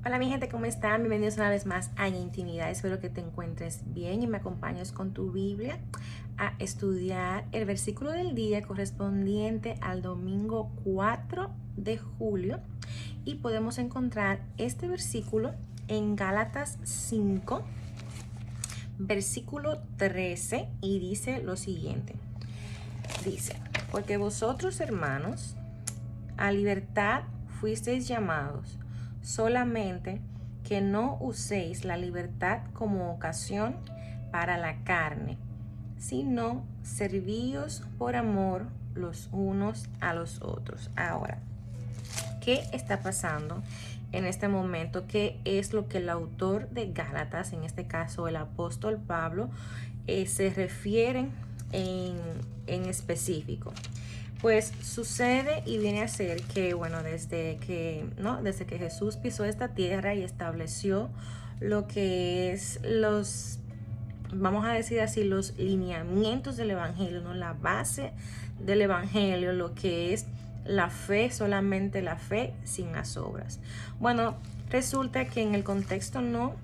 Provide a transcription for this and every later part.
Hola mi gente, ¿cómo están? Bienvenidos una vez más a Intimidad. Espero que te encuentres bien y me acompañes con tu Biblia a estudiar el versículo del día correspondiente al domingo 4 de julio. Y podemos encontrar este versículo en Gálatas 5, versículo 13, y dice lo siguiente. Dice, porque vosotros, hermanos, a libertad fuisteis llamados, solamente que no uséis la libertad como ocasión para la carne, sino servíos por amor los unos a los otros. Ahora, ¿qué está pasando en este momento? ¿Qué es lo que el autor de Gálatas, en este caso el apóstol Pablo, se refiere en específico? Pues sucede y viene a ser que, bueno, desde que Jesús pisó esta tierra y estableció lo que es vamos a decir así, los lineamientos del evangelio, ¿no? La base del evangelio, lo que es la fe, solamente la fe sin las obras. Bueno, resulta que en el contexto, no,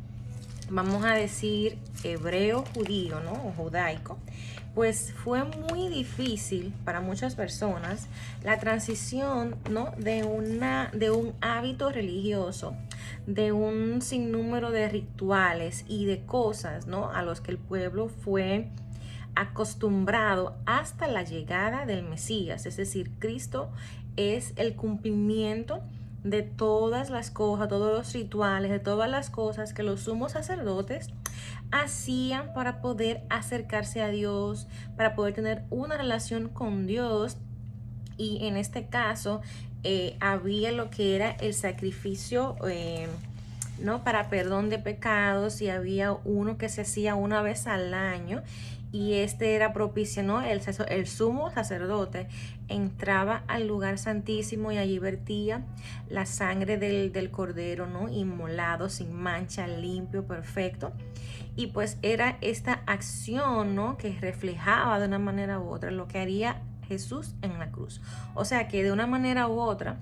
vamos a decir hebreo judío, ¿no? O judaico, pues fue muy difícil para muchas personas la transición, ¿no? de un hábito religioso, de un sinnúmero de rituales y de cosas, ¿no? A los que el pueblo fue acostumbrado hasta la llegada del Mesías. Es decir, Cristo es el cumplimiento de todas las cosas, todos los rituales, de todas las cosas que los sumos sacerdotes hacían para poder acercarse a Dios, para poder tener una relación con Dios. Y en este caso había lo que era el sacrificio, ¿no? Para perdón de pecados, y había uno que se hacía una vez al año, y este era propicio, ¿no? El sumo sacerdote entraba al lugar santísimo y allí vertía la sangre del cordero, ¿no? Inmolado, sin mancha, limpio, perfecto. Y pues era esta acción, ¿no? Que reflejaba de una manera u otra lo que haría Jesús en la cruz. O sea que de una manera u otra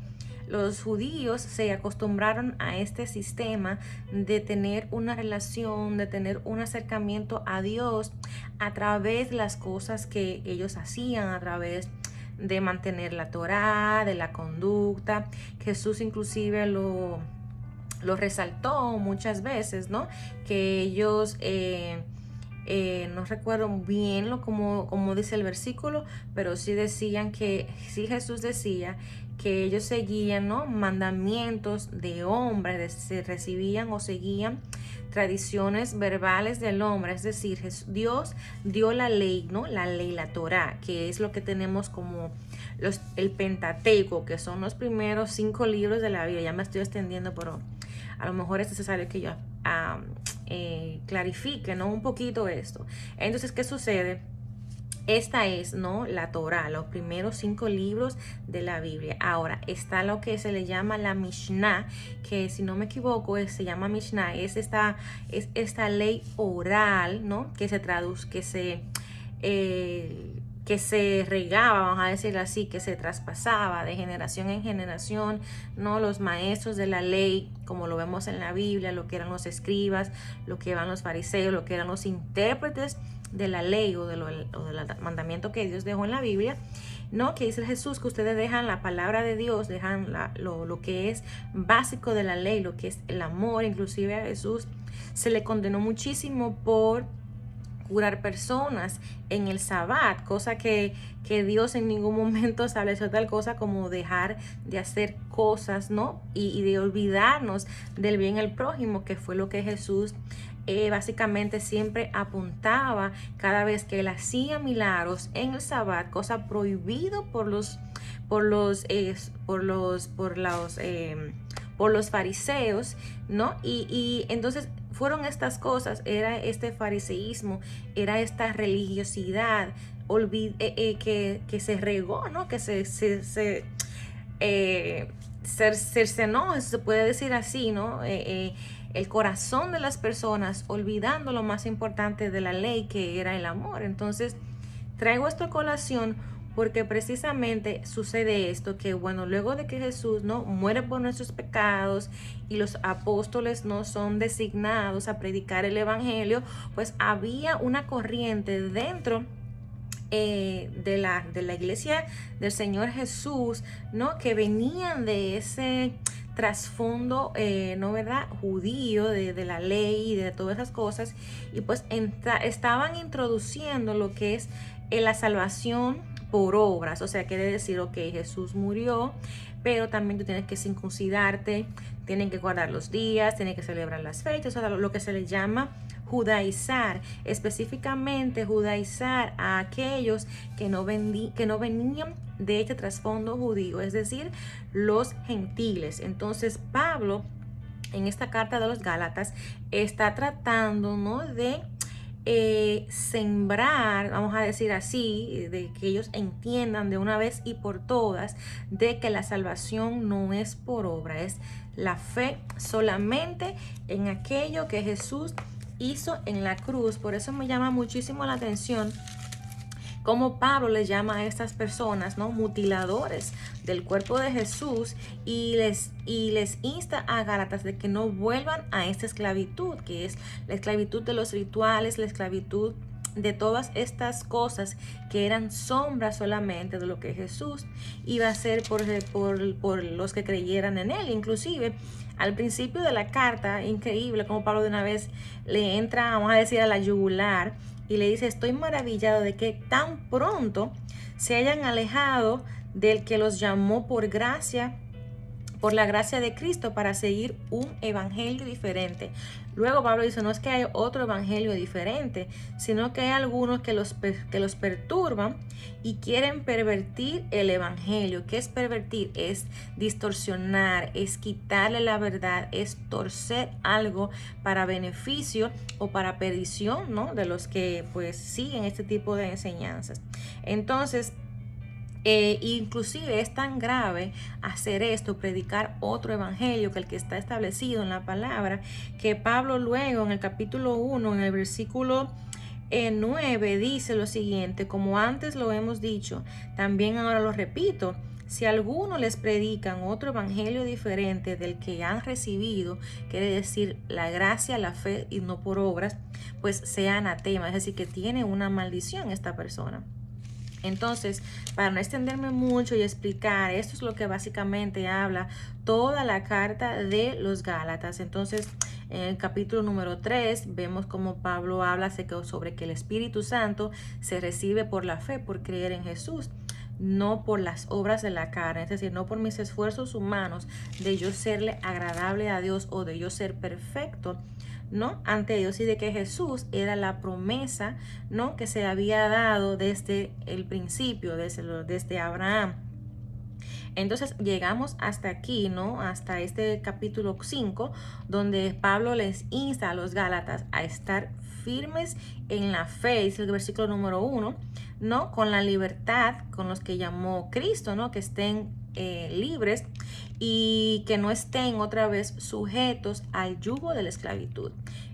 los judíos se acostumbraron a este sistema de tener una relación, de tener un acercamiento a Dios a través de las cosas que ellos hacían, a través de mantener la Torá, de la conducta. Jesús inclusive lo resaltó muchas veces, ¿no? Que ellos, no recuerdo bien como dice el versículo, pero sí decían que, sí Jesús decía que ellos seguían, ¿no? Mandamientos de hombres, se recibían o seguían tradiciones verbales del hombre. Es decir, Dios dio la ley, ¿no? La ley, la Torá, que es lo que tenemos como el Pentateuco, que son los primeros 5 libros de la Biblia. Ya me estoy extendiendo, pero a lo mejor es necesario que yo clarifique, ¿no? Un poquito esto. Entonces, ¿qué sucede? Esta es, ¿no? La Torá, los primeros 5 libros de la Biblia. Ahora, está lo que se le llama la Mishnah, que si no me equivoco, se llama Mishnah, es esta ley oral, ¿no? Que se traduce, que se regaba, vamos a decirlo así, que se traspasaba de generación en generación, ¿no? Los maestros de la ley, como lo vemos en la Biblia, lo que eran los escribas, lo que eran los fariseos, lo que eran los intérpretes de la ley o del mandamiento que Dios dejó en la Biblia, ¿no? Que dice Jesús que ustedes dejan la palabra de Dios, dejan lo que es básico de la ley, lo que es el amor. Inclusive a Jesús se le condenó muchísimo por curar personas en el Sabbat, cosa que Dios en ningún momento estableció tal cosa como dejar de hacer cosas, ¿no? Y de olvidarnos del bien al prójimo, que fue lo que Jesús básicamente siempre apuntaba cada vez que él hacía milagros en el Sabbat, cosa prohibido por los fariseos, ¿no? Y entonces fueron estas cosas, era este fariseísmo, era esta religiosidad que se regó, ¿no? Que cercenó, se puede decir así, ¿no? El corazón de las personas, olvidando lo más importante de la ley, que era el amor. Entonces, traigo esto a colación porque precisamente sucede esto, que bueno, luego de que Jesús no muere por nuestros pecados y los apóstoles no son designados a predicar el evangelio, pues había una corriente dentro de la iglesia del Señor Jesús, ¿no? Que venían de ese trasfondo, ¿no verdad? Judío, de la ley y de todas esas cosas, y pues estaban introduciendo lo que es la salvación por obras. O sea, quiere decir, ok, Jesús murió, pero también tú tienes que circuncidarte, tienen que guardar los días, tienen que celebrar las fechas, o sea, lo que se le llama judaizar, específicamente judaizar a aquellos que no venían de este trasfondo judío, es decir, los gentiles. Entonces Pablo, en esta carta de los Gálatas, está tratando, ¿no?, de sembrar, vamos a decir así, de que ellos entiendan de una vez y por todas de que la salvación no es por obra, es la fe solamente en aquello que Jesús hizo en la cruz. Por eso me llama muchísimo la atención cómo Pablo le llama a estas personas, ¿no?, mutiladores del cuerpo de Jesús, y les insta a Gálatas de que no vuelvan a esta esclavitud, que es la esclavitud de los rituales, la esclavitud de todas estas cosas que eran sombras solamente de lo que Jesús iba a hacer por los que creyeran en él. Inclusive al principio de la carta, increíble como Pablo de una vez le entra, vamos a decir, a la yugular y le dice: estoy maravillado de que tan pronto se hayan alejado del que los llamó por gracia, por la gracia de Cristo, para seguir un evangelio diferente. Luego Pablo dice, no es que hay otro evangelio diferente, sino que hay algunos que los perturban y quieren pervertir el evangelio. ¿Qué es pervertir? Es distorsionar, es quitarle la verdad, es torcer algo para beneficio o para perdición, ¿no?, de los que pues siguen este tipo de enseñanzas. Entonces, inclusive es tan grave hacer esto, predicar otro evangelio que el que está establecido en la palabra, que Pablo luego en el capítulo 1, en el versículo 9, dice lo siguiente: como antes lo hemos dicho, también ahora lo repito, si alguno les predican otro evangelio diferente del que han recibido, quiere decir la gracia, la fe y no por obras, pues sea anatema, es decir, que tiene una maldición esta persona. Entonces, para no extenderme mucho y explicar, esto es lo que básicamente habla toda la carta de los Gálatas. Entonces, en el capítulo número 3 vemos como Pablo habla sobre que el Espíritu Santo se recibe por la fe, por creer en Jesús, no por las obras de la carne, es decir, no por mis esfuerzos humanos de yo serle agradable a Dios o de yo ser perfecto, ¿no?, ante Dios, y de que Jesús era la promesa, ¿no?, que se había dado desde el principio, desde Abraham. Entonces llegamos hasta aquí, ¿no?, hasta este capítulo 5, donde Pablo les insta a los Gálatas a estar firmes en la fe, dice el versículo número 1, ¿no?, con la libertad con los que llamó Cristo, ¿no?, que estén libres y que no estén otra vez sujetos al yugo de la esclavitud,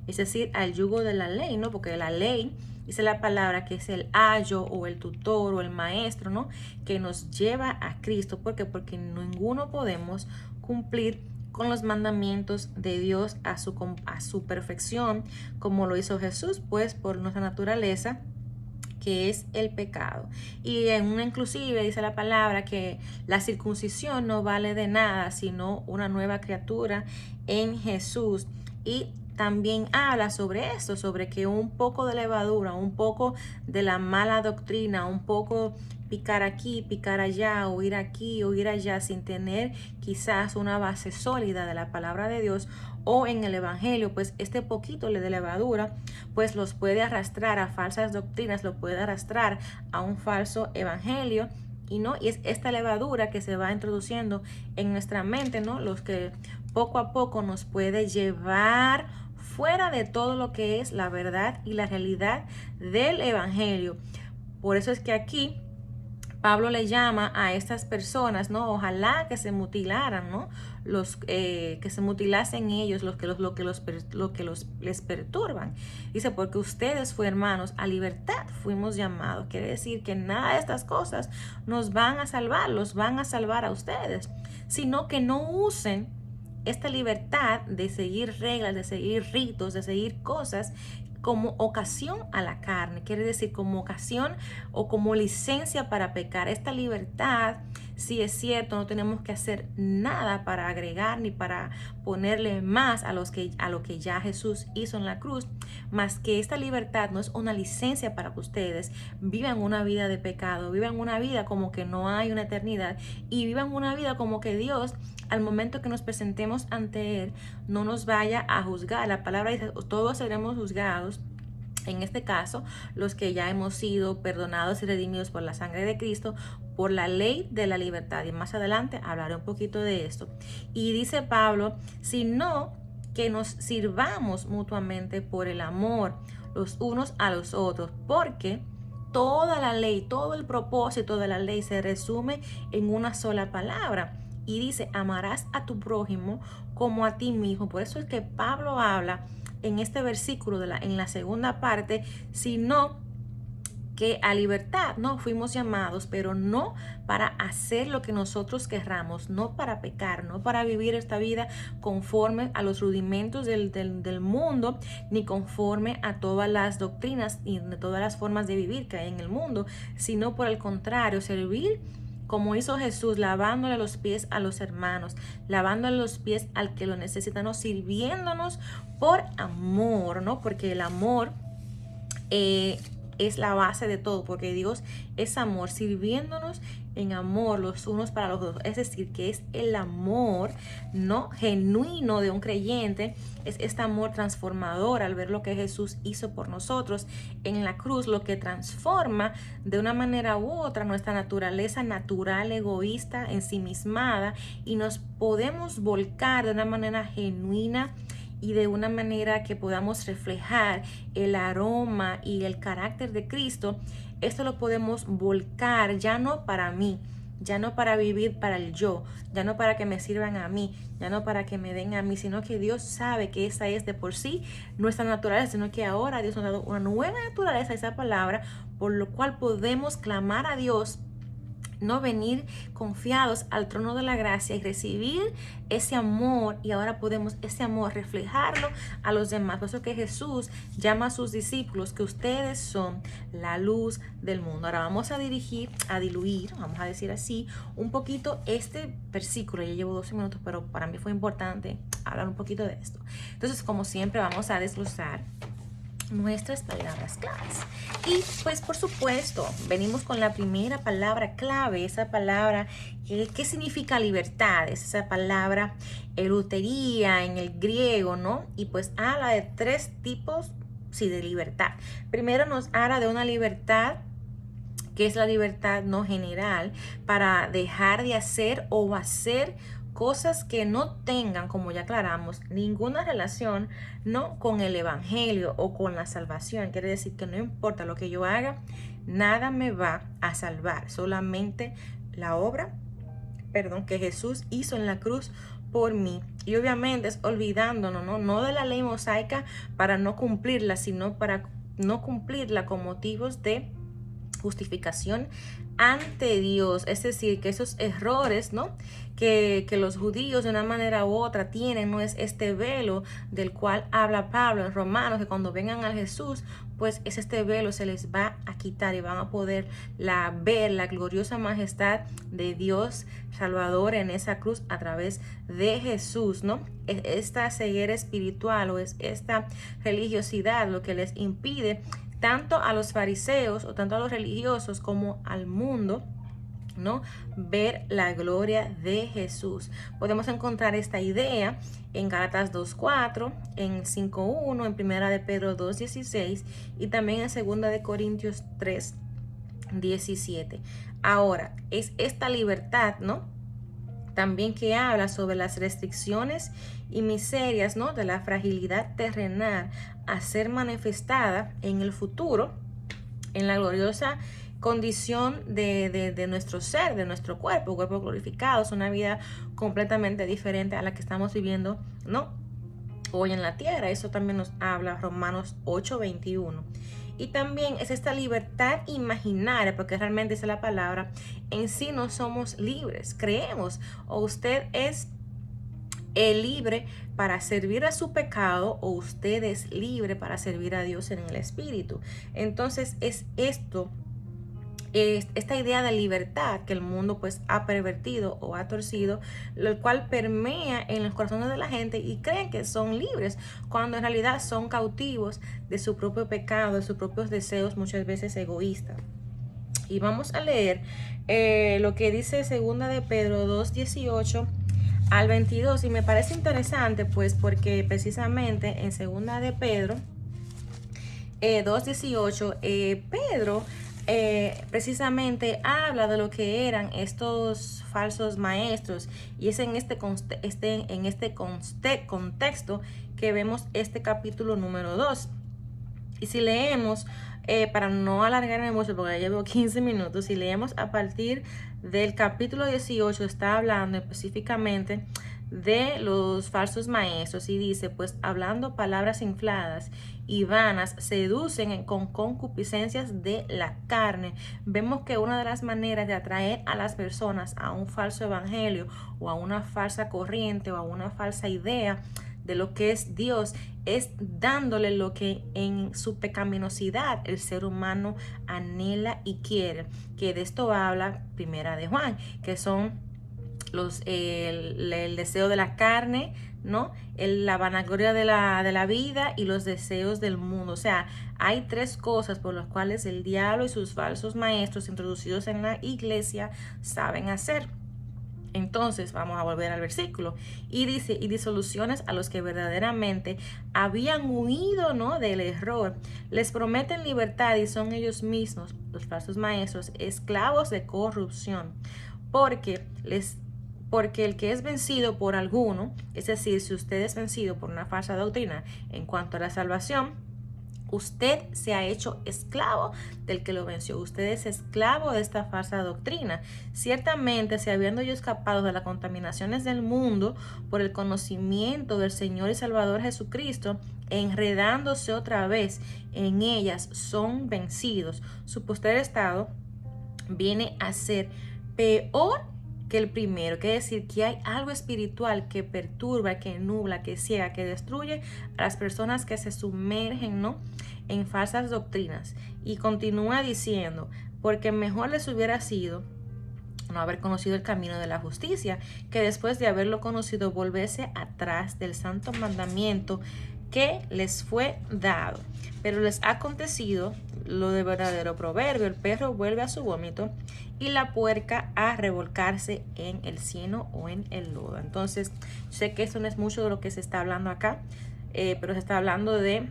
es decir, al yugo de la ley, ¿no?, porque la ley, dice la palabra, que es el ayo o el tutor o el maestro, ¿no?, que nos lleva a Cristo. ¿Por qué? Porque ninguno podemos cumplir con los mandamientos de Dios a su perfección, como lo hizo Jesús, pues por nuestra naturaleza, que es el pecado. Y en una inclusive dice la palabra que la circuncisión no vale de nada, sino una nueva criatura en Jesús. Y también habla sobre esto, sobre que un poco de levadura, un poco de la mala doctrina, un poco picar aquí, picar allá, o ir aquí, o ir allá, sin tener quizás una base sólida de la palabra de Dios o en el evangelio, pues este poquito de levadura pues los puede arrastrar a falsas doctrinas, lo puede arrastrar a un falso evangelio. Y es esta levadura que se va introduciendo en nuestra mente, ¿no?, los que poco a poco nos puede llevar fuera de todo lo que es la verdad y la realidad del evangelio. Por eso es que aquí Pablo le llama a estas personas, ¿no? Ojalá que se mutilaran, ¿no? Que se mutilasen ellos, les perturban. Dice, porque ustedes, hermanos, a libertad fuimos llamados. Quiere decir que nada de estas cosas nos van a salvar, los van a salvar a ustedes, sino que no usen esta libertad de seguir reglas, de seguir ritos, de seguir cosas como ocasión a la carne, quiere decir como ocasión o como licencia para pecar. Esta libertad, sí es cierto, no tenemos que hacer nada para agregar ni para ponerle más a lo que ya Jesús hizo en la cruz, más que esta libertad no es una licencia para que ustedes vivan una vida de pecado, vivan una vida como que no hay una eternidad y vivan una vida como que Dios, al momento que nos presentemos ante Él, no nos vaya a juzgar. La palabra dice, todos seremos juzgados. En este caso, los que ya hemos sido perdonados y redimidos por la sangre de Cristo, por la ley de la libertad. Y más adelante hablaré un poquito de esto. Y dice Pablo, sino que nos sirvamos mutuamente por el amor los unos a los otros, porque toda la ley, todo el propósito de la ley se resume en una sola palabra. Y dice, amarás a tu prójimo como a ti mismo. Por eso es que Pablo habla en este versículo en la segunda parte, sino que a libertad no fuimos llamados, pero no para hacer lo que nosotros querramos, no para pecar, no para vivir esta vida conforme a los rudimentos del mundo, ni conforme a todas las doctrinas y de todas las formas de vivir que hay en el mundo, sino por el contrario, servir como hizo Jesús, lavándole los pies a los hermanos, lavándole los pies al que lo necesita, ¿no? Sirviéndonos por amor, ¿no? Porque el amor es la base de todo, porque Dios es amor, sirviéndonos en amor los unos para los otros. Es decir, que es el amor, ¿no? Genuino de un creyente, es este amor transformador al ver lo que Jesús hizo por nosotros en la cruz, lo que transforma de una manera u otra nuestra naturaleza natural, egoísta, ensimismada, y nos podemos volcar de una manera genuina y de una manera que podamos reflejar el aroma y el carácter de Cristo. Esto lo podemos volcar ya no para mí, ya no para vivir para el yo, ya no para que me sirvan a mí, ya no para que me den a mí, sino que Dios sabe que esa es de por sí nuestra naturaleza, sino que ahora Dios nos ha dado una nueva naturaleza, esa palabra, por lo cual podemos clamar a Dios, no venir confiados al trono de la gracia y recibir ese amor, y ahora podemos ese amor reflejarlo a los demás. Por eso que Jesús llama a sus discípulos que ustedes son la luz del mundo. Ahora vamos a diluir, vamos a decir así, un poquito este versículo. Ya llevo 12 minutos, pero para mí fue importante hablar un poquito de esto. Entonces, como siempre, vamos a desglosar nuestras palabras claves. Y pues por supuesto, venimos con la primera palabra clave, esa palabra ¿qué significa libertad? Es esa palabra erutería en el griego, ¿no? Y pues habla de 3 tipos, sí, de libertad. Primero nos habla de una libertad que es la libertad no general para dejar de hacer o hacer cosas que no tengan, como ya aclaramos, ninguna relación, no con el evangelio o con la salvación. Quiere decir que no importa lo que yo haga, nada me va a salvar, solamente la obra, que Jesús hizo en la cruz por mí. Y obviamente es olvidándonos, no de la ley mosaica para no cumplirla, sino para no cumplirla con motivos de justificación ante Dios. Es decir, que esos errores, ¿no? Que los judíos de una manera u otra tienen, no es este velo del cual habla Pablo en Romanos, que cuando vengan a Jesús, pues es este velo se les va a quitar y van a poder ver la gloriosa majestad de Dios Salvador en esa cruz a través de Jesús, ¿no? Es esta ceguera espiritual o es esta religiosidad lo que les impide tanto a los fariseos o tanto a los religiosos como al mundo, ¿no? Ver la gloria de Jesús. Podemos encontrar esta idea en Gálatas 2:4, en 5:1, en Primera de Pedro 2:16 y también en Segunda de Corintios 3:17. Ahora, es esta libertad, ¿no? También que habla sobre las restricciones y miserias, ¿no? De la fragilidad terrenal a ser manifestada en el futuro, en la gloriosa condición de nuestro ser, de nuestro cuerpo glorificado. Es una vida completamente diferente a la que estamos viviendo, ¿no?, hoy en la tierra. Eso también nos habla Romanos 8:21. Y también es esta libertad imaginaria, porque realmente dice la palabra, en sí no somos libres, creemos, o usted es libre para servir a su pecado, o usted es libre para servir a Dios en el Espíritu. Entonces es esta idea de libertad que el mundo pues ha pervertido o ha torcido, lo cual permea en los corazones de la gente y creen que son libres, cuando en realidad son cautivos de su propio pecado, de sus propios deseos, muchas veces egoístas. Y vamos a leer lo que dice 2 de Pedro 2:18 al 22, y me parece interesante pues porque precisamente en 2 de Pedro 2:18 Pedro precisamente habla de lo que eran estos falsos maestros, y es en este contexto que vemos este capítulo número 2. Y si leemos, para no alargarme mucho porque ya llevo 15 minutos, si leemos a partir del capítulo 18, está hablando específicamente de los falsos maestros, y dice, pues hablando palabras infladas y vanas, seducen con concupiscencias de la carne. Vemos que una de las maneras de atraer a las personas a un falso evangelio, o a una falsa corriente, o a una falsa idea de lo que es Dios, es dándole lo que en su pecaminosidad el ser humano anhela y quiere, que de esto habla Primera de Juan, que son el deseo de la carne, ¿no?, la vanagloria de la vida y los deseos del mundo. O sea, hay tres cosas por las cuales el diablo y sus falsos maestros introducidos en la iglesia saben hacer. Entonces vamos a volver al versículo, y dice, y disoluciones a los que verdaderamente habían huido, ¿no?, del error. Les prometen libertad y son ellos mismos, los falsos maestros, esclavos de corrupción, porque el que es vencido por alguno, es decir, si usted es vencido por una falsa doctrina en cuanto a la salvación, usted se ha hecho esclavo del que lo venció. Usted es esclavo de esta falsa doctrina. Ciertamente, si habiendo ellos escapado de las contaminaciones del mundo por el conocimiento del Señor y Salvador Jesucristo, enredándose otra vez en ellas, son vencidos, su posterior estado viene a ser peor que el primero. Quiere decir que hay algo espiritual que perturba, que nubla, que ciega, que destruye a las personas que se sumergen, ¿no?, en falsas doctrinas. Y continúa diciendo, porque mejor les hubiera sido no haber conocido el camino de la justicia, que después de haberlo conocido volverse atrás del santo mandamiento que les fue dado. Pero les ha acontecido lo de verdadero proverbio: el perro vuelve a su vómito y la puerca a revolcarse en el cieno o en el lodo. Entonces, sé que esto no es mucho de lo que se está hablando acá, pero se está hablando de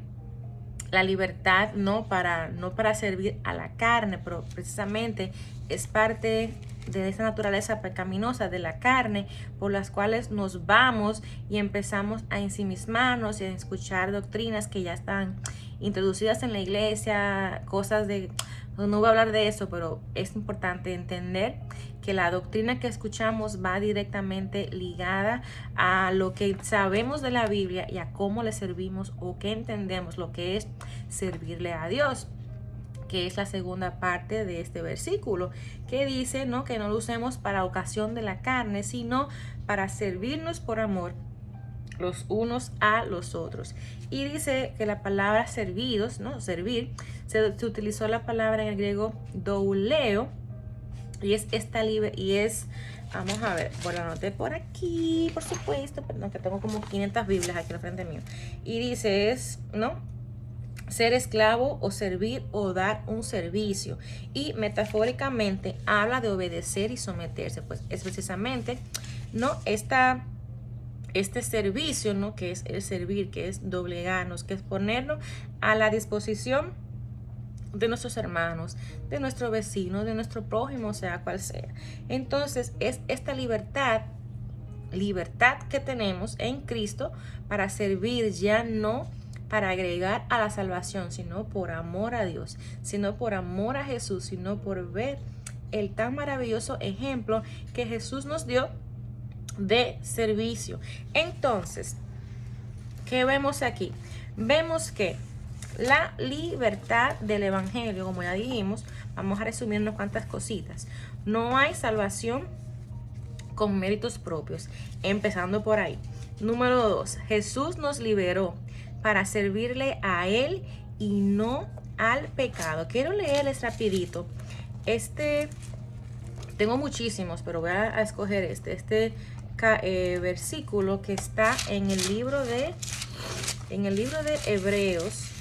la libertad no para servir a la carne, pero precisamente es parte de esa naturaleza pecaminosa de la carne, por las cuales nos vamos y empezamos a ensimismarnos y a escuchar doctrinas que ya están introducidas en la iglesia, cosas de... No voy a hablar de eso, pero es importante entender que la doctrina que escuchamos va directamente ligada a lo que sabemos de la Biblia y a cómo le servimos, o que entendemos lo que es servirle a Dios, que es la segunda parte de este versículo, que dice, ¿no?, que no lo usemos para ocasión de la carne, sino para servirnos por amor los unos a los otros. Y dice que la palabra servidos, ¿no?, servir, se utilizó la palabra en el griego douleo, y es vamos a ver, lo anoté por aquí, por supuesto, perdón, que tengo como 500 Biblias aquí al frente mío, y dice ¿no?, ser esclavo o servir o dar un servicio, y metafóricamente habla de obedecer y someterse. Pues es precisamente, ¿no?, este servicio, ¿no?, que es el servir, que es doblegarnos, que es ponernos a la disposición de nuestros hermanos, de nuestro vecino, de nuestro prójimo, sea cual sea. Entonces es esta libertad que tenemos en Cristo para servir, ya no para agregar a la salvación, sino por amor a Dios, sino por amor a Jesús, sino por ver el tan maravilloso ejemplo que Jesús nos dio de servicio. Entonces, ¿qué vemos aquí? Vemos que la libertad del evangelio, como ya dijimos, vamos a resumir unas cuantas cositas. No hay salvación con méritos propios, empezando por ahí. Número 2, Jesús nos liberó para servirle a Él y no al pecado. Quiero leerles rapidito. Tengo muchísimos, pero voy a escoger este versículo que está en el libro de Hebreos.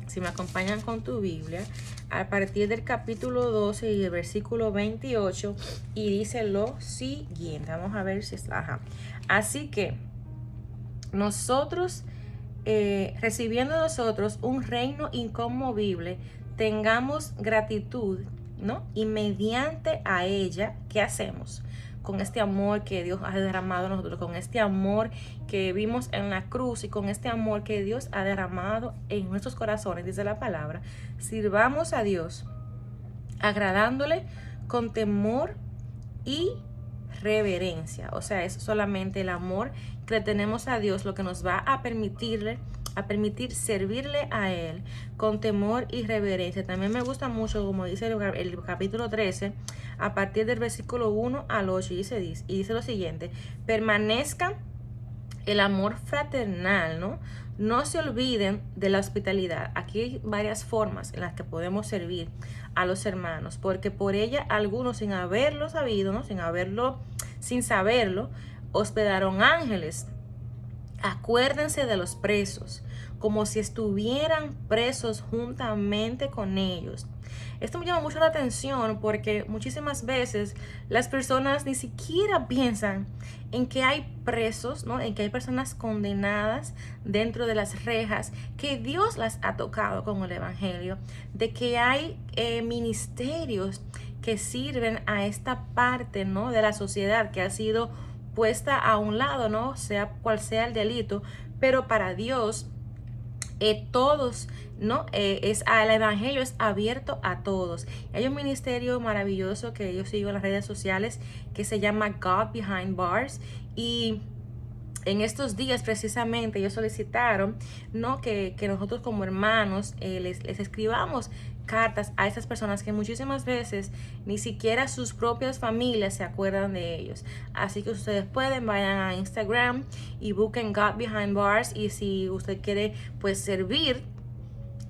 Si me acompañan con tu Biblia, a partir del capítulo 12 y el versículo 28, y dice lo siguiente. Vamos a ver si está. Así que nosotros, recibiendo nosotros un reino inconmovible, tengamos gratitud, ¿no? Y mediante a ella, ¿qué hacemos? Con este amor que Dios ha derramado en nosotros, con este amor que vimos en la cruz y con este amor que Dios ha derramado en nuestros corazones, dice la palabra, sirvamos a Dios agradándole con temor y reverencia. O sea, es solamente el amor que le tenemos a Dios lo que nos va a permitir servirle a Él con temor y reverencia. También me gusta mucho, como dice el capítulo 13, a partir del versículo 1 al 8, y dice lo siguiente: permanezca el amor fraternal, ¿no? No se olviden de la hospitalidad. Aquí hay varias formas en las que podemos servir a los hermanos, porque por ella algunos, sin haberlo sabido, ¿no? Sin saberlo, hospedaron ángeles. Acuérdense de los presos, como si estuvieran presos juntamente con ellos. Esto me llama mucho la atención porque muchísimas veces las personas ni siquiera piensan en que hay presos, ¿no? En que hay personas condenadas dentro de las rejas, que Dios las ha tocado con el evangelio, de que hay ministerios que sirven a esta parte, ¿no? De la sociedad que ha sido puesta a un lado, ¿no? Sea cual sea el delito, pero para Dios todos, ¿no? El evangelio es abierto a todos. Hay un ministerio maravilloso que yo sigo en las redes sociales que se llama God Behind Bars, y en estos días precisamente ellos solicitaron, ¿no? que nosotros como hermanos les escribamos cartas a estas personas que muchísimas veces ni siquiera sus propias familias se acuerdan de ellos. Así que ustedes vayan a Instagram y busquen God Behind Bars, y si usted quiere pues servir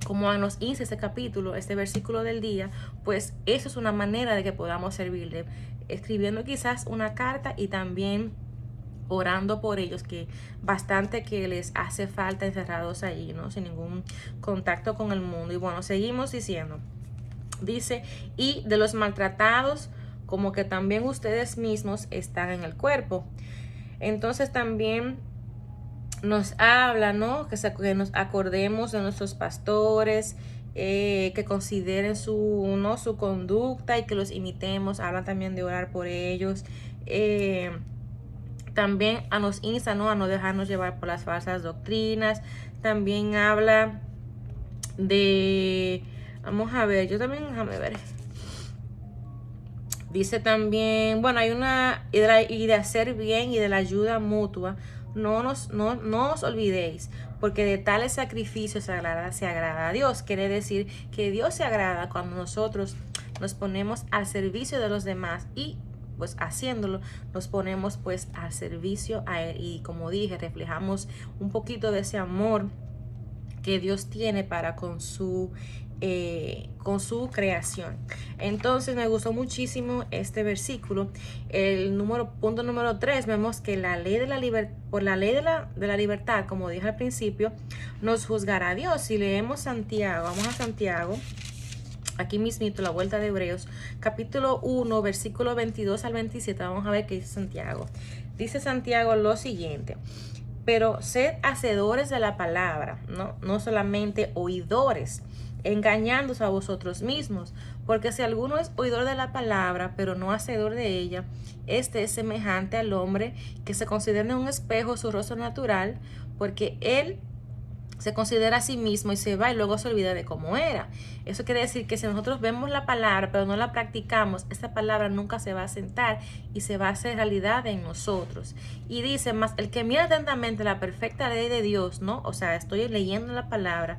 como nos dice este capítulo, este versículo del día, pues eso es una manera de que podamos servirle, escribiendo quizás una carta y también orando por ellos, que bastante que les hace falta encerrados allí, ¿no? Sin ningún contacto con el mundo. Y bueno, seguimos diciendo. Dice, y de los maltratados, como que también ustedes mismos están en el cuerpo. Entonces también nos habla, ¿no? Que nos acordemos de nuestros pastores, que consideren su conducta y que los imitemos. Habla también de orar por ellos. También nos insta, ¿no? A no dejarnos llevar por las falsas doctrinas. También habla de... Vamos a ver, déjame ver. Dice también, bueno, hay y de hacer bien y de la ayuda mutua. No os olvidéis, porque de tales sacrificios se agrada a Dios. Quiere decir que Dios se agrada cuando nosotros nos ponemos al servicio de los demás, y pues haciéndolo nos ponemos pues al servicio a Él, y como dije, reflejamos un poquito de ese amor que Dios tiene para con su creación. Entonces me gustó muchísimo este versículo. Punto número 3, vemos que por la ley de la libertad, como dije al principio, nos juzgará Dios. Si leemos Santiago, vamos a Santiago, aquí mismito, la vuelta de Hebreos, capítulo 1, versículo 22 al 27, vamos a ver qué dice Santiago. Dice Santiago lo siguiente: pero sed hacedores de la palabra, no solamente oidores, engañándose a vosotros mismos, porque si alguno es oidor de la palabra, pero no hacedor de ella, este es semejante al hombre que se considera en un espejo su rostro natural, porque él se considera a sí mismo y se va y luego se olvida de cómo era. Eso quiere decir que si nosotros vemos la palabra pero no la practicamos, esa palabra nunca se va a sentar y se va a hacer realidad en nosotros. Y dice más, el que mira atentamente la perfecta ley de Dios, ¿no? O sea, estoy leyendo la palabra,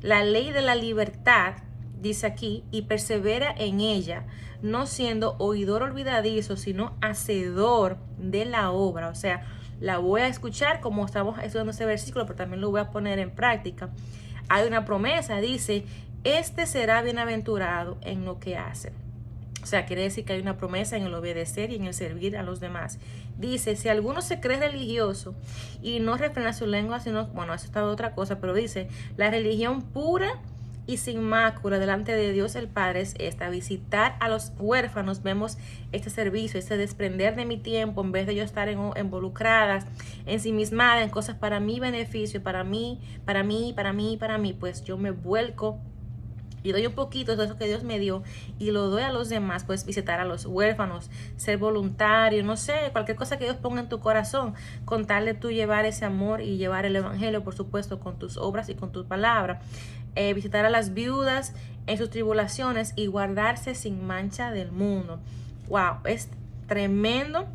la ley de la libertad, dice aquí, y persevera en ella, no siendo oidor olvidadizo, sino hacedor de la obra. O sea, la voy a escuchar como estamos estudiando ese versículo, pero también lo voy a poner en práctica. Hay una promesa, dice, este será bienaventurado en lo que hace. O sea, quiere decir que hay una promesa en el obedecer y en el servir a los demás. Dice, si alguno se cree religioso y no refrena su lengua, sino, bueno, eso está otra cosa, pero dice, la religión pura y sin mácula delante de Dios el Padre es esta: visitar a los huérfanos. Vemos este servicio, este desprender de mi tiempo en vez de yo estar involucradas, ensimismada en cosas para mi beneficio, para mí, pues yo me vuelco y doy un poquito de eso que Dios me dio y lo doy a los demás. Pues visitar a los huérfanos, ser voluntario, no sé, cualquier cosa que Dios ponga en tu corazón, con tal de tú llevar ese amor y llevar el evangelio, por supuesto, con tus obras y con tus palabras. Visitar a las viudas en sus tribulaciones y guardarse sin mancha del mundo. Wow, es tremendo.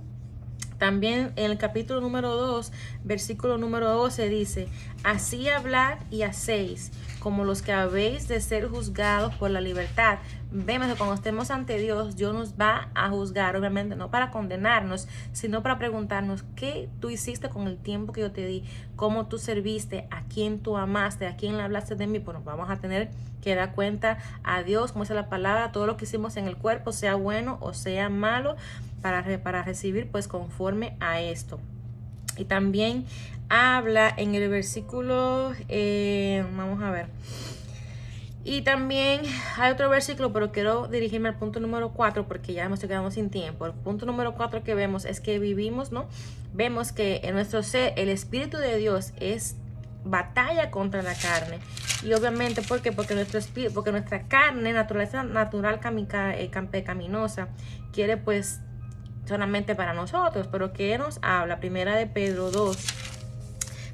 También en el capítulo número 2, versículo número 12 dice, así hablad y hacéis, como los que habéis de ser juzgados por la libertad. Vemos que cuando estemos ante Dios, Dios nos va a juzgar, obviamente no para condenarnos, sino para preguntarnos qué tú hiciste con el tiempo que yo te di, cómo tú serviste, a quién tú amaste, a quién le hablaste de mí. Bueno, vamos a tener que dar cuenta a Dios, como dice la palabra, todo lo que hicimos en el cuerpo, sea bueno o sea malo, para recibir pues conforme a esto. Y también habla en el versículo, vamos a ver. Y también hay otro versículo, pero quiero dirigirme al punto número 4 porque ya me estoy quedando sin tiempo. El punto número 4 que vemos es que vivimos, ¿no? Vemos que en nuestro ser el Espíritu de Dios es batalla contra la carne. Y obviamente, ¿por qué? Porque nuestra carne, naturaleza natural pecaminosa, quiere pues solamente para nosotros. Pero ¿qué nos habla? Primera de Pedro 2,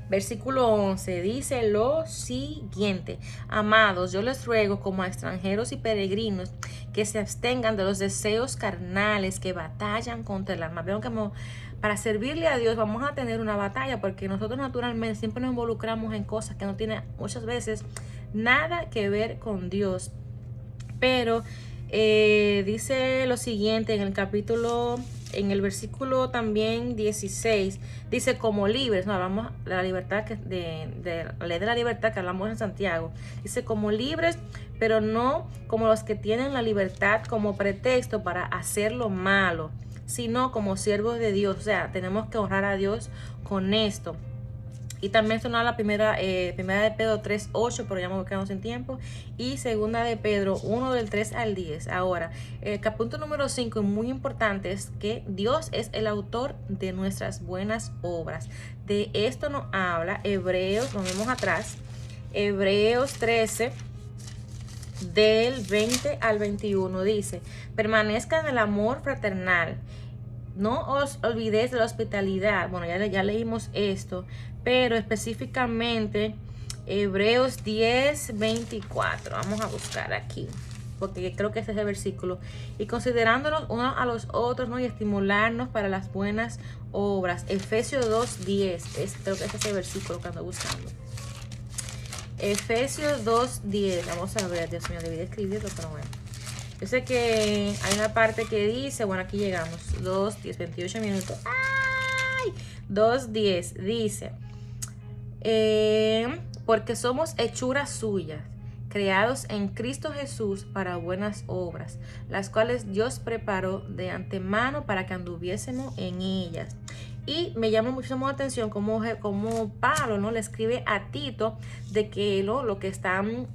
versículo 11, dice lo siguiente: amados, yo les ruego como a extranjeros y peregrinos que se abstengan de los deseos carnales que batallan contra el alma. Veo que para servirle a Dios vamos a tener una batalla, porque nosotros naturalmente siempre nos involucramos en cosas que no tienen muchas veces nada que ver con Dios. Pero dice lo siguiente en el versículo también 16, dice como libres, no hablamos de la libertad, de la ley de la libertad que hablamos en Santiago, dice como libres, pero no como los que tienen la libertad como pretexto para hacer lo malo, sino como siervos de Dios. O sea, tenemos que honrar a Dios con esto. Y también sonó la primera de Pedro 3:8, pero ya me voy quedando sin tiempo. Y segunda de Pedro 1 del 3 al 10. Ahora, el punto número 5, muy importante, es que Dios es el autor de nuestras buenas obras. De esto nos habla Hebreos, nos vemos atrás, Hebreos 13, del 20 al 21. Dice, permanezcan en el amor fraternal. No os olvidéis de la hospitalidad. Bueno, ya leímos esto, pero específicamente Hebreos 10:24. Vamos a buscar aquí, porque creo que este es el versículo. Y considerándonos unos a los otros, ¿no? Y estimularnos para las buenas obras. Efesios 2:10. Creo que este es el versículo que ando buscando. Efesios 2:10. Vamos a ver, Dios mío, debí de escribirlo, pero bueno. Yo sé que hay una parte que dice, bueno, aquí llegamos, 2:10, 28 minutos. ¡Ay! 2:10 dice, porque somos hechuras suyas, creados en Cristo Jesús para buenas obras, las cuales Dios preparó de antemano para que anduviésemos en ellas. Y me llama muchísimo la atención como Pablo, ¿no?, le escribe a Tito de que lo que están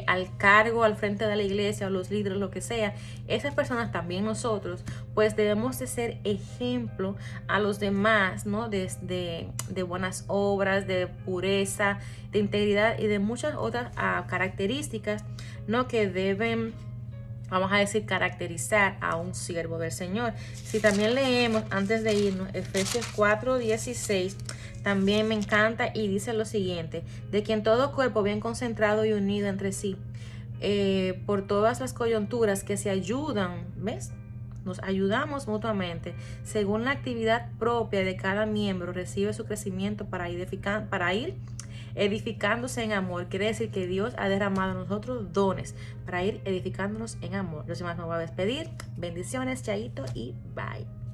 al cargo, al frente de la iglesia, o los líderes, lo que sea, esas personas, también nosotros, pues debemos de ser ejemplo a los demás, ¿no? De buenas obras, de pureza, de integridad y de muchas otras características, ¿no?, que deben, vamos a decir, caracterizar a un siervo del Señor. Si también leemos, antes de irnos, Efesios 4:16, También me encanta y dice lo siguiente, de quien todo cuerpo bien concentrado y unido entre sí, por todas las coyunturas que se ayudan, ¿ves? Nos ayudamos mutuamente. Según la actividad propia de cada miembro, recibe su crecimiento para ir edificándose en amor. Quiere decir que Dios ha derramado en nosotros dones para ir edificándonos en amor. Los demás me voy a despedir. Bendiciones, chaito y bye.